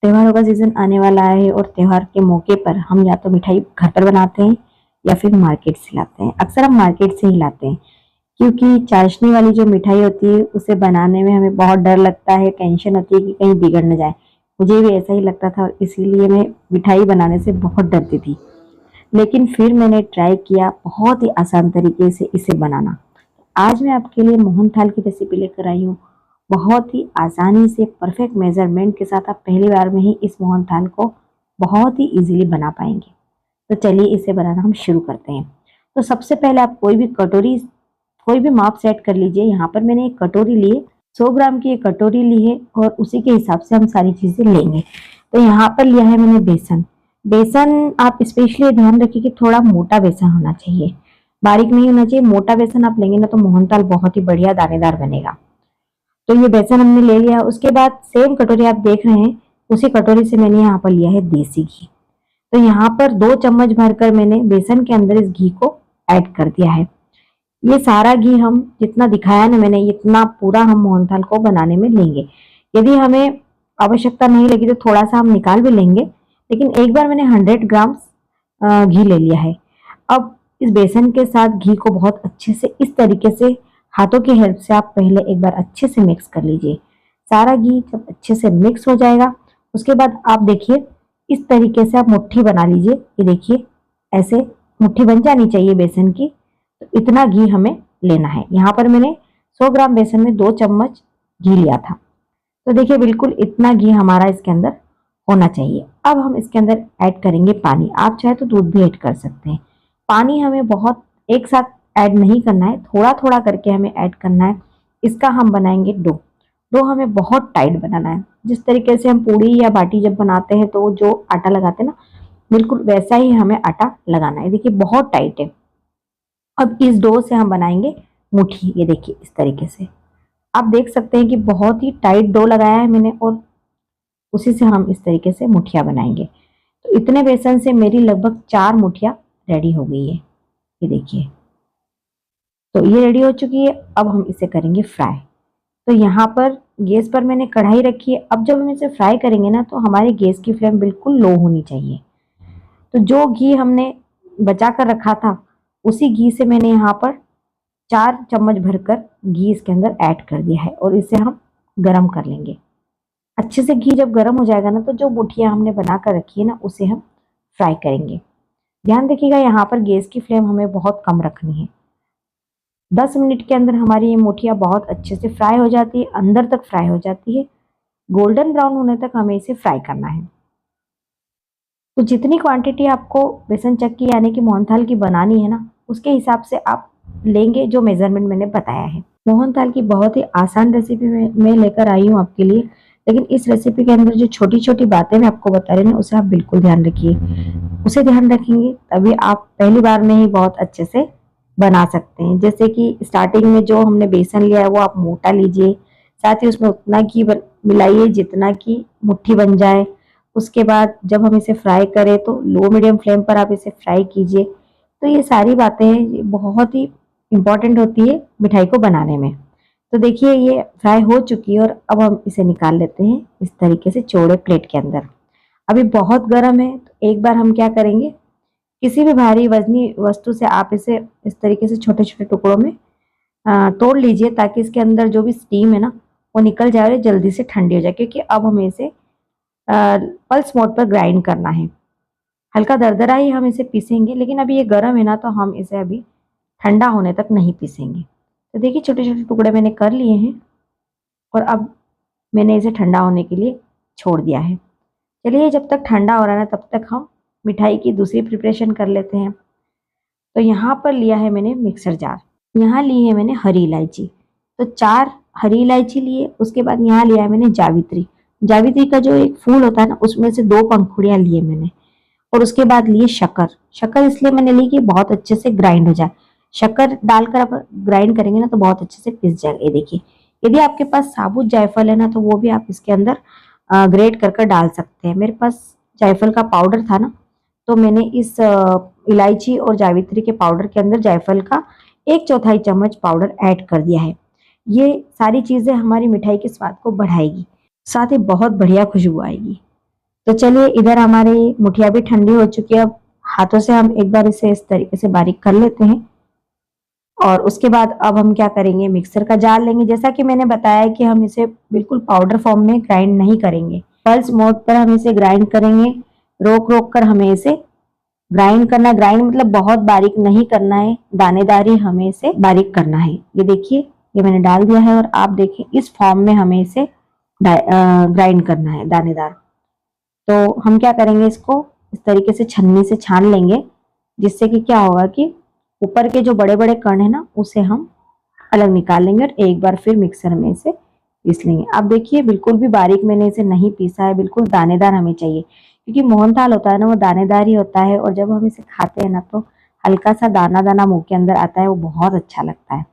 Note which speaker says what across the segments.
Speaker 1: त्योहारों का सीजन आने वाला है और त्योहार के मौके पर हम या तो मिठाई घर पर बनाते हैं या फिर मार्केट से लाते हैं। अक्सर हम मार्केट से ही लाते हैं क्योंकि चाशनी वाली जो मिठाई होती है उसे बनाने में हमें बहुत डर लगता है, टेंशन होती है कि कहीं बिगड़ न जाए। मुझे भी ऐसा ही लगता था और इसीलिए मैं मिठाई बनाने से बहुत डरती थी। लेकिन फिर मैंने ट्राई किया बहुत ही आसान तरीके से इसे बनाना। आज मैं आपके लिए मोहनथाल की रेसिपी लेकर आई हूँ। बहुत ही आसानी से परफेक्ट मेजरमेंट के साथ आप पहली बार में ही इस मोहनथाल को बहुत ही इजीली बना पाएंगे। तो चलिए इसे बनाना हम शुरू करते हैं। तो सबसे पहले आप कोई भी माप सेट कर लीजिए। यहाँ पर मैंने एक कटोरी ली है, 100 ग्राम की एक कटोरी ली है और उसी के हिसाब से हम सारी चीजें लेंगे। तो यहाँ पर लिया है मैंने बेसन। बेसन आप स्पेशली ध्यान रखिए कि थोड़ा मोटा बेसन होना चाहिए, बारीक नहीं होना चाहिए। मोटा बेसन आप लेंगे ना तो मोहनथाल बहुत ही बढ़िया दानेदार बनेगा। तो ये बेसन हमने ले लिया। उसके बाद सेम कटोरी आप देख रहे हैं, उसी कटोरी से मैंने यहाँ पर लिया है देसी घी। तो यहाँ पर 2 चम्मच भरकर मैंने बेसन के अंदर इस घी को ऐड कर दिया है। ये सारा घी हम जितना दिखाया ना मैंने, इतना पूरा हम मोहनथाल को बनाने में लेंगे। यदि हमें आवश्यकता नहीं लगी तो थोड़ा सा हम निकाल भी लेंगे, लेकिन एक बार मैंने 100 ग्राम घी ले लिया है। अब इस बेसन के साथ घी को बहुत अच्छे से इस तरीके से हाथों की हेल्प से आप पहले एक बार अच्छे से मिक्स कर लीजिए। सारा घी जब अच्छे से मिक्स हो जाएगा उसके बाद आप देखिए इस तरीके से आप मुट्ठी बना लीजिए। ये देखिए ऐसे मुट्ठी बन जानी चाहिए बेसन की। तो इतना घी हमें लेना है। यहाँ पर मैंने 100 ग्राम बेसन में 2 चम्मच घी लिया था। तो देखिए बिल्कुल इतना घी हमारा इसके अंदर होना चाहिए। अब हम इसके अंदर ऐड करेंगे पानी। आप चाहे तो दूध भी ऐड कर सकते हैं। पानी हमें बहुत एक साथ ऐड नहीं करना है, थोड़ा थोड़ा करके हमें ऐड करना है। इसका हम बनाएंगे डो हमें बहुत टाइट बनाना है। जिस तरीके से हम पूड़ी या बाटी जब बनाते हैं तो जो आटा लगाते हैं ना, बिल्कुल वैसा ही हमें आटा लगाना है। देखिए बहुत टाइट है। अब इस डो से हम बनाएंगे मुट्ठी। ये देखिए इस तरीके से आप देख सकते हैं कि बहुत ही टाइट डो लगाया है मैंने और उसी से हम इस तरीके से मुठिया बनाएंगे। तो इतने बेसन से मेरी लगभग 4 मुठिया रेडी हो गई है। ये देखिए, तो ये रेडी हो चुकी है। अब हम इसे करेंगे फ्राई। तो यहाँ पर गैस पर मैंने कढ़ाई रखी है। अब जब हम इसे फ्राई करेंगे ना तो हमारे गैस की फ्लेम बिल्कुल लो होनी चाहिए। तो जो घी हमने बचा कर रखा था उसी घी से मैंने यहाँ पर 4 चम्मच भरकर घी इसके अंदर ऐड कर दिया है और इसे हम गरम कर लेंगे। अच्छे से घी जब गरम हो जाएगा ना तो जो मुठिया हमने बना कर रखी है ना उसे हम फ्राई करेंगे। ध्यान रखिएगा यहाँ पर गैस की फ्लेम हमें बहुत कम रखनी है। 10 मिनट के अंदर हमारी ये मुठिया बहुत अच्छे से फ्राई हो जाती है, अंदर तक फ्राई हो जाती है। गोल्डन ब्राउन होने तक हमें इसे फ्राई करना है। तो जितनी क्वांटिटी आपको बेसन चक्की यानी कि मोहनथाल की बनानी है ना उसके हिसाब से आप लेंगे, जो मेजरमेंट मैंने बताया है। मोहनथाल की बहुत ही आसान रेसिपी मैं लेकर आई हूँ आपके लिए, लेकिन इस रेसिपी के अंदर जो छोटी छोटी बातें मैं आपको बता रही हूँ उसे आप बिल्कुल ध्यान रखिए। उसे ध्यान रखेंगे तभी आप पहली बार में ही बहुत अच्छे से बना सकते हैं। जैसे कि स्टार्टिंग में जो हमने बेसन लिया है वो आप मोटा लीजिए, साथ ही उसमें उतना घी मिलाइए जितना कि मुट्ठी बन जाए। उसके बाद जब हम इसे फ्राई करें तो लो मीडियम फ्लेम पर आप इसे फ्राई कीजिए। तो ये सारी बातें बहुत ही इम्पोर्टेंट होती है मिठाई को बनाने में। तो देखिए ये फ्राई हो चुकी है और अब हम इसे निकाल लेते हैं इस तरीके से चौड़े प्लेट के अंदर। अभी बहुत गर्म है तो एक बार हम क्या करेंगे, किसी भी भारी वजनी वस्तु से आप इसे इस तरीके से छोटे छोटे टुकड़ों में तोड़ लीजिए ताकि इसके अंदर जो भी स्टीम है ना वो निकल जाए और जल्दी से ठंडी हो जाए। क्योंकि अब हमें इसे पल्स मोड पर ग्राइंड करना है। हल्का दरदरा ही हम इसे पीसेंगे, लेकिन अभी ये गर्म है ना तो हम इसे अभी ठंडा होने तक नहीं पीसेंगे। तो देखिए छोटे छोटे टुकड़े मैंने कर लिए हैं और अब मैंने इसे ठंडा होने के लिए छोड़ दिया है। चलिए जब तक ठंडा हो रहा है तब तक हम मिठाई की दूसरी प्रिपरेशन कर लेते हैं। तो यहाँ पर लिया है मैंने मिक्सर जार। यहाँ ली है मैंने हरी इलायची। तो 4 हरी इलायची लिए। उसके बाद यहाँ लिया है मैंने जावित्री। जावित्री का जो एक फूल होता है ना उसमें से 2 पंखुड़ियाँ लिए मैंने। और उसके बाद लिए शक्कर इसलिए मैंने ली कि बहुत अच्छे से ग्राइंड हो जाए। शक्कर डालकर आप ग्राइंड करेंगे ना तो बहुत अच्छे से पिस जाएगा। ये देखिए, यदि आपके पास साबुत जायफल है ना तो वो भी आप इसके अंदर ग्रेट कर डाल सकते हैं। मेरे पास जायफल का पाउडर था ना तो मैंने इस इलायची और जावित्री के पाउडर के अंदर जायफल का 1/4 चम्मच पाउडर ऐड कर दिया है। ये सारी चीजें हमारी मिठाई के स्वाद को बढ़ाएगी, साथ ही बहुत बढ़िया खुशबू आएगी। तो चलिए, इधर हमारी मुठिया भी ठंडी हो चुकी है। अब हाथों से हम एक बार इसे इस तरीके से बारीक कर लेते हैं और उसके बाद अब हम क्या करेंगे, मिक्सर का जार लेंगे। जैसा कि मैंने बताया कि हम इसे बिल्कुल पाउडर फॉर्म में ग्राइंड नहीं करेंगे, पल्स मोड पर हम इसे ग्राइंड करेंगे। रोक रोक कर हमें इसे ग्राइंड करना है। ग्राइंड मतलब बहुत बारीक नहीं करना है, दानेदार ही हमें इसे बारीक करना है। ये देखिए, ये मैंने डाल दिया है और आप देखिए इस फॉर्म में हमें इसे ग्राइंड करना है, दानेदार। तो हम क्या करेंगे, इसको इस तरीके से छन्नी से छान लेंगे, जिससे कि क्या होगा कि ऊपर के जो बड़े बड़े कण है ना, उसे हम अलग निकाल लेंगे और एक बार फिर मिक्सर में इसे पीस लेंगे। अब देखिए, बिल्कुल भी बारीक मैंने इसे नहीं पीसा है, बिल्कुल दानेदार हमें चाहिए, क्योंकि मोहनथाल होता है ना, वो दानेदार ही होता है और जब हम इसे खाते हैं ना, तो हल्का सा दाना दाना मुंह के अंदर आता है, वो बहुत अच्छा लगता है।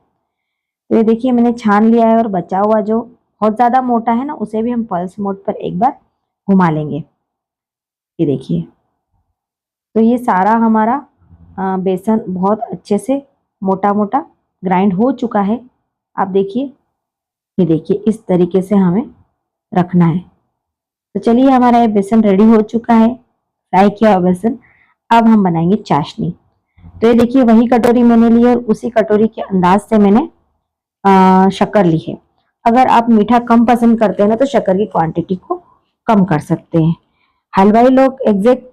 Speaker 1: तो ये देखिए, मैंने छान लिया है और बचा हुआ जो बहुत ज्यादा मोटा है ना, उसे भी हम पल्स मोड पर एक बार घुमा लेंगे। ये देखिए, तो ये सारा हमारा बेसन बहुत अच्छे से मोटा मोटा ग्राइंड हो चुका है। आप देखिए, ये देखिए इस तरीके से हमें रखना है। तो चलिए, हमारा ये बेसन रेडी हो चुका है, फ्राई किया हुआ बेसन। अब हम बनाएंगे चाशनी। तो ये देखिए, वही कटोरी मैंने ली और उसी कटोरी के अंदाज से मैंने शक्कर ली है। अगर आप मीठा कम पसंद करते हैं ना, तो शक्कर की क्वांटिटी को कम कर सकते हैं। हलवाई लोग एग्जैक्ट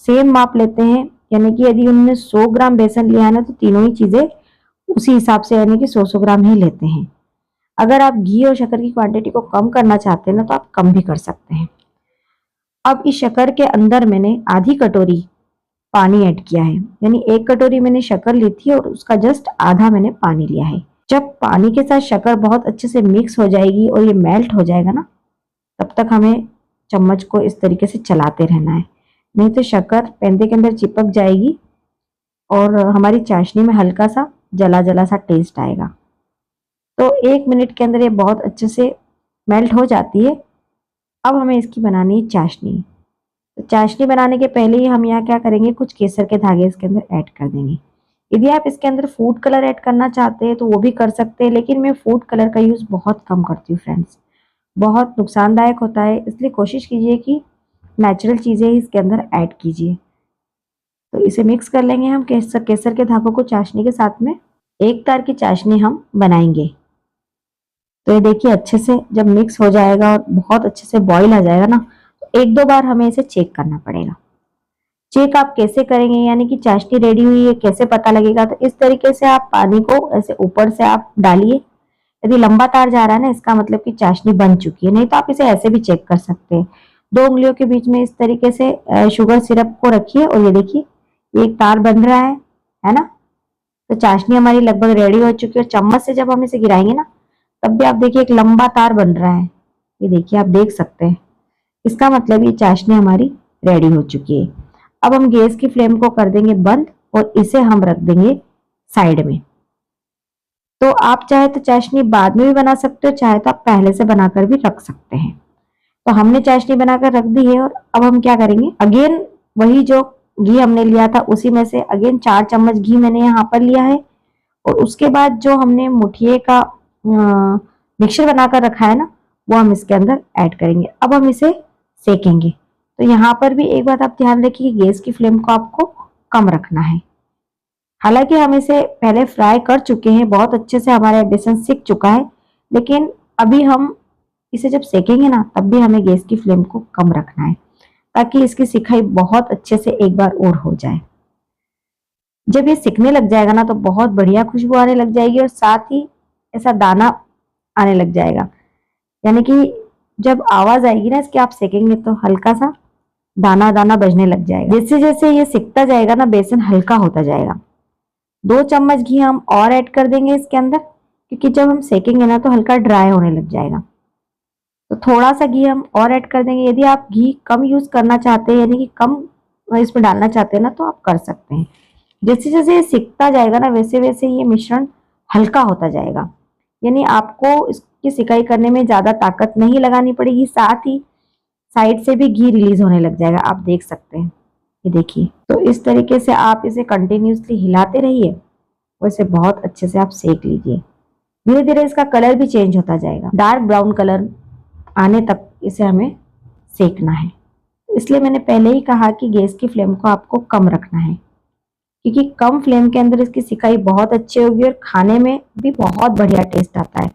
Speaker 1: सेम माप लेते हैं, यानी कि यदि उन्होंने 100 ग्राम बेसन लिया है ना, तो तीनों ही चीजें उसी हिसाब से यानी कि 100 ग्राम ही लेते हैं। अगर आप घी और शक्कर की क्वांटिटी को कम करना चाहते हैं ना, तो आप कम भी कर सकते हैं। अब इस शक्कर के अंदर मैंने आधी कटोरी पानी ऐड किया है, यानी 1 कटोरी मैंने शक्कर ली थी और उसका जस्ट आधा मैंने पानी लिया है। जब पानी के साथ शक्कर बहुत अच्छे से मिक्स हो जाएगी और ये मेल्ट हो जाएगा ना, तब तक हमें चम्मच को इस तरीके से चलाते रहना है, नहीं तो शक्कर पेंदे के अंदर चिपक जाएगी और हमारी चाशनी में हल्का सा जला जला सा टेस्ट आएगा। तो 1 मिनट के अंदर ये बहुत अच्छे से मेल्ट हो जाती है। अब हमें इसकी बनानी है चाशनी। तो चाशनी बनाने के पहले ही हम यहाँ क्या करेंगे, कुछ केसर के धागे इसके अंदर ऐड कर देंगे। यदि आप इसके अंदर फूड कलर ऐड करना चाहते हैं तो वो भी कर सकते हैं, लेकिन मैं फूड कलर का यूज़ बहुत कम करती हूँ फ्रेंड्स, बहुत नुकसानदायक होता है। इसलिए कोशिश कीजिए कि नेचुरल चीज़ें ही इसके अंदर ऐड कीजिए। तो इसे मिक्स कर लेंगे हम केसर के धागों को चाशनी के साथ में। एक तार की चाशनी हम बनाएंगे। तो ये देखिए, अच्छे से जब मिक्स हो जाएगा और बहुत अच्छे से बॉईल आ जाएगा ना, तो 1-2 बार हमें इसे चेक करना पड़ेगा। चेक आप कैसे करेंगे, यानी कि चाशनी रेडी हुई है कैसे पता लगेगा, तो इस तरीके से आप पानी को ऐसे ऊपर से आप डालिए। यदि लंबा तार जा रहा है ना, इसका मतलब कि चाशनी बन चुकी है। नहीं तो आप इसे ऐसे भी चेक कर सकते हैं। 2 उंगलियों के बीच में इस तरीके से शुगर सिरप को रखिए और ये देखिए, ये एक तार बन रहा है ना। तो चाशनी हमारी लगभग रेडी हो चुकी है। चम्मच से जब हम इसे गिराएंगे ना, तब भी आप देखिए एक लंबा तार बन रहा है। ये देखिए, आप देख सकते हैं। इसका मतलब ये चाशनी हमारी रेडी हो चुकी है। अब हम गैस की फ्लेम को कर देंगे बंद और इसे हम रख देंगे साइड में। तो आप चाहे तो चाशनी बाद में भी बना सकते हो, चाहे तो आप पहले से बनाकर भी रख सकते हैं। तो हमने चाशनी बनाकर रख दी है और अब हम क्या करेंगे, अगेन वही जो घी हमने लिया था उसी में से अगेन 4 चम्मच घी मैंने यहाँ पर लिया है और उसके बाद जो हमने मुठिए का मिक्सचर बनाकर रखा है ना, वो हम इसके अंदर ऐड करेंगे। अब हम इसे सेकेंगे। तो यहाँ पर भी एक बात आप ध्यान रखिए, गैस की फ्लेम को आपको कम रखना है। हालांकि हम इसे पहले फ्राई कर चुके हैं, बहुत अच्छे से हमारा बेसन सिक चुका है, लेकिन अभी हम इसे जब सेकेंगे ना, तब भी हमें गैस की फ्लेम को कम रखना है, ताकि इसकी सिकाई बहुत अच्छे से एक बार और हो जाए। जब ये सिकने लग जाएगा ना, तो बहुत बढ़िया खुशबू आने लग जाएगी और साथ ही ऐसा दाना आने लग जाएगा, यानी कि जब आवाज आएगी ना इसकी, आप सेकेंगे तो हल्का सा दाना दाना बजने लग जाएगा। जैसे जैसे ये सिकता जाएगा ना, बेसन हल्का होता जाएगा। 2 चम्मच घी हम और ऐड कर देंगे इसके अंदर, क्योंकि जब हम सेकेंगे ना तो हल्का ड्राई होने लग जाएगा। तो थोड़ा सा घी हम और ऐड कर देंगे। यदि आप घी कम यूज करना चाहते हैं, यानी कि कम इसमें डालना चाहते हैं ना, तो आप कर सकते हैं। जैसे जैसे ये सिकता जाएगा ना, वैसे वैसे ये मिश्रण हल्का होता जाएगा, यानी आपको इसकी सिकाई करने में ज्यादा ताकत नहीं लगानी पड़ेगी। साथ ही साइड से भी घी रिलीज होने लग जाएगा, आप देख सकते हैं। ये देखिए, तो इस तरीके से आप इसे कंटिन्यूसली हिलाते रहिए, वैसे बहुत अच्छे से आप सेक लीजिए। धीरे धीरे इसका कलर भी चेंज होता जाएगा, डार्क ब्राउन कलर आने तक इसे हमें सेकना है। इसलिए मैंने पहले ही कहा कि गैस की फ्लेम को आपको कम रखना है, क्योंकि कम फ्लेम के अंदर इसकी सिकाई बहुत अच्छी होगी और खाने में भी बहुत बढ़िया टेस्ट आता है।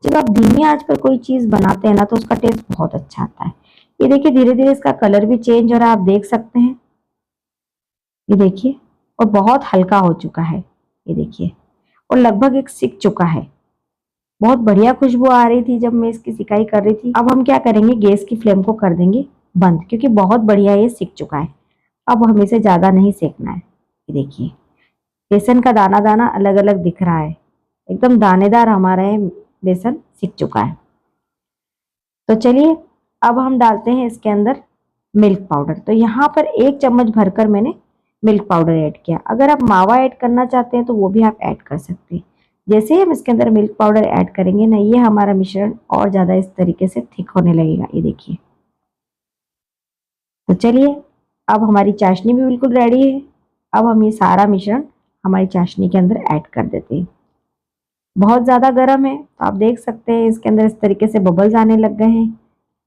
Speaker 1: जब आप धीमी आंच पर कोई चीज बनाते हैं ना तो उसका टेस्ट बहुत अच्छा आता है। ये देखिए धीरे धीरे इसका कलर भी चेंज हो रहा है, आप देख सकते हैं। ये देखिए, और बहुत हल्का हो चुका है, ये देखिए, और लगभग एक सिक चुका है। बहुत बढ़िया खुशबू आ रही थी जब मैं इसकी सिकाई कर रही थी। अब हम क्या करेंगे, गैस की फ्लेम को कर देंगे बंद, क्योंकि बहुत बढ़िया ये सिक चुका है। अब हमें इसे ज्यादा नहीं सेकना है। ये देखिए बेसन का दाना दाना अलग अलग दिख रहा है, एकदम दानेदार हमारा ये बेसन सिक चुका है। तो चलिए अब हम डालते हैं इसके अंदर मिल्क पाउडर। तो यहाँ पर 1 चम्मच भरकर मैंने मिल्क पाउडर ऐड किया। अगर आप मावा ऐड करना चाहते हैं तो वो भी आप ऐड कर सकते हैं। जैसे ही हम इसके अंदर मिल्क पाउडर ऐड करेंगे ना, ये हमारा मिश्रण और ज़्यादा इस तरीके से थिक होने लगेगा। ये देखिए, तो चलिए अब हमारी चाशनी भी बिल्कुल रेडी है। अब हम ये सारा मिश्रण हमारी चाशनी के अंदर ऐड कर देते हैं। बहुत ज़्यादा गर्म है तो आप देख सकते हैं इसके अंदर इस तरीके से बबल्स आने लग गए हैं।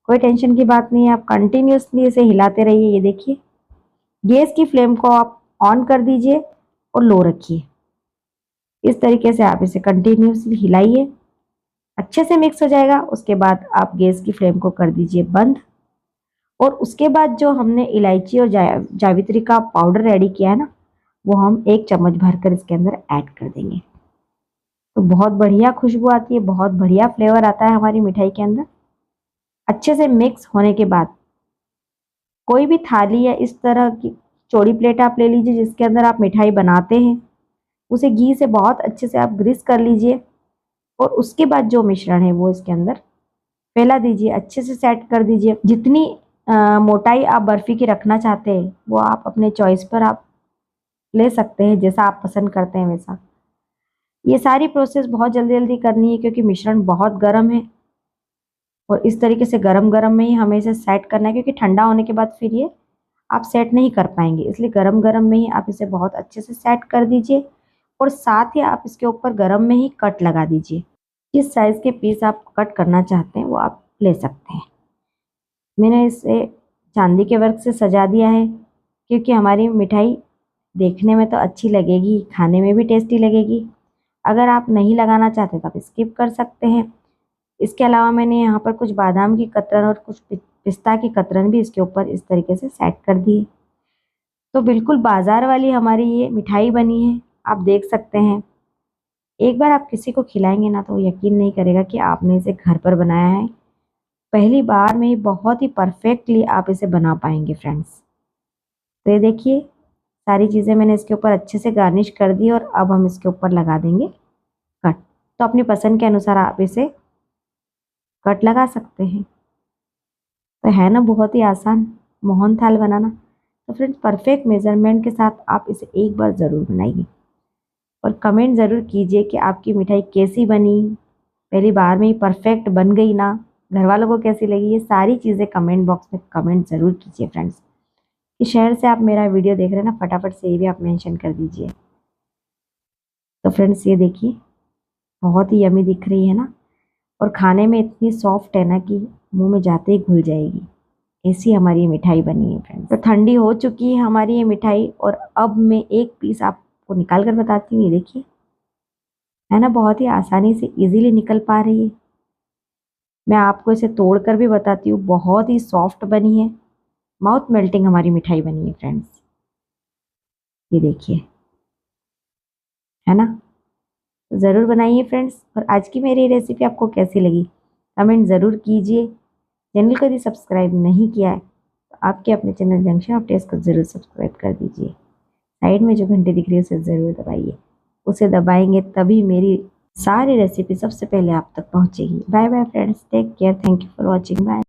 Speaker 1: कोई टेंशन की बात नहीं है, आप कंटिन्यूसली इसे हिलाते रहिए। ये देखिए, गैस की फ्लेम को आप ऑन कर दीजिए और लो रखिए। इस तरीके से आप इसे कंटिन्यूसली हिलाइए, अच्छे से मिक्स हो जाएगा। उसके बाद आप गैस की फ्लेम को कर दीजिए बंद, और उसके बाद जो हमने इलायची और जावित्री का पाउडर रेडी किया है ना, वो हम 1 चम्मच भरकर इसके अंदर ऐड कर देंगे। तो बहुत बढ़िया खुशबू आती है, बहुत बढ़िया फ्लेवर आता है हमारी मिठाई के अंदर। अच्छे से मिक्स होने के बाद कोई भी थाली या इस तरह की चौड़ी प्लेट आप ले लीजिए जिसके अंदर आप मिठाई बनाते हैं, उसे घी से बहुत अच्छे से आप ग्रीस कर लीजिए, और उसके बाद जो मिश्रण है वो इसके अंदर फैला दीजिए, अच्छे से सेट कर दीजिए। जितनी मोटाई आप बर्फी की रखना चाहते हैं वो आप अपने चॉइस पर आप ले सकते हैं, जैसा आप पसंद करते हैं वैसा। ये सारी प्रोसेस बहुत जल्दी जल्दी करनी है क्योंकि मिश्रण बहुत गर्म है, और इस तरीके से गरम गरम में ही हमें इसे सेट करना है, क्योंकि ठंडा होने के बाद फिर ये आप सेट नहीं कर पाएंगे। इसलिए गरम गरम में ही आप इसे बहुत अच्छे से सेट कर दीजिए, और साथ ही आप इसके ऊपर गरम में ही कट लगा दीजिए। जिस साइज़ के पीस आप कट करना चाहते हैं वो आप ले सकते हैं। मैंने इसे चांदी के वर्क से सजा दिया है क्योंकि हमारी मिठाई देखने में तो अच्छी लगेगी, खाने में भी टेस्टी लगेगी। अगर आप नहीं लगाना चाहते तो आप स्किप कर सकते हैं। इसके अलावा मैंने यहाँ पर कुछ बादाम की कतरन और कुछ पिस्ता की कतरन भी इसके ऊपर इस तरीके से सेट कर दी है। तो बिल्कुल बाजार वाली हमारी ये मिठाई बनी है, आप देख सकते हैं। एक बार आप किसी को खिलाएंगे ना तो वो यकीन नहीं करेगा कि आपने इसे घर पर बनाया है। पहली बार में ही बहुत ही परफेक्टली आप इसे बना पाएंगे फ्रेंड्स। तो ये देखिए सारी चीज़ें मैंने इसके ऊपर अच्छे से गार्निश कर दी, और अब हम इसके ऊपर लगा देंगे कट। तो अपनी पसंद के अनुसार आप इसे कट लगा सकते हैं। तो है ना बहुत ही आसान मोहनथाल बनाना। तो फ्रेंड्स परफेक्ट मेजरमेंट के साथ आप इसे एक बार ज़रूर बनाइए, और कमेंट ज़रूर कीजिए कि आपकी मिठाई कैसी बनी, पहली बार में ही परफेक्ट बन गई ना, घर वालों को कैसी लगी। ये सारी चीज़ें कमेंट बॉक्स में कमेंट ज़रूर कीजिए फ्रेंड्स। किस शहर से आप मेरा वीडियो देख रहे हैं ना, फटाफट से ये भी आप मेंशन कर दीजिए। तो फ्रेंड्स ये देखिए बहुत ही यमी दिख रही है ना, और खाने में इतनी सॉफ्ट है ना कि मुंह में जाते ही घुल जाएगी। ऐसी हमारी ये मिठाई बनी है फ्रेंड्स। तो ठंडी हो चुकी है हमारी ये मिठाई, और अब मैं एक पीस आपको निकाल कर बताती हूँ। ये देखिए है ना, बहुत ही आसानी से इजीली निकल पा रही है। मैं आपको इसे तोड़कर भी बताती हूँ, बहुत ही सॉफ्ट बनी है, माउथ मेल्टिंग हमारी मिठाई बनी है फ्रेंड्स। ये देखिए है ना, तो ज़रूर बनाइए फ्रेंड्स। और आज की मेरी रेसिपी आपको कैसी लगी कमेंट ज़रूर कीजिए। चैनल को यदि सब्सक्राइब नहीं किया है तो आपके अपने चैनल जंक्शन ऑफ टेस्ट को ज़रूर सब्सक्राइब कर दीजिए। साइड में जो घंटी दिख रही है उसे ज़रूर दबाइए, उसे दबाएंगे तभी मेरी सारी रेसिपी सबसे पहले आप तक पहुंचेगी। Bye bye friends, take care, thank you for watching, bye.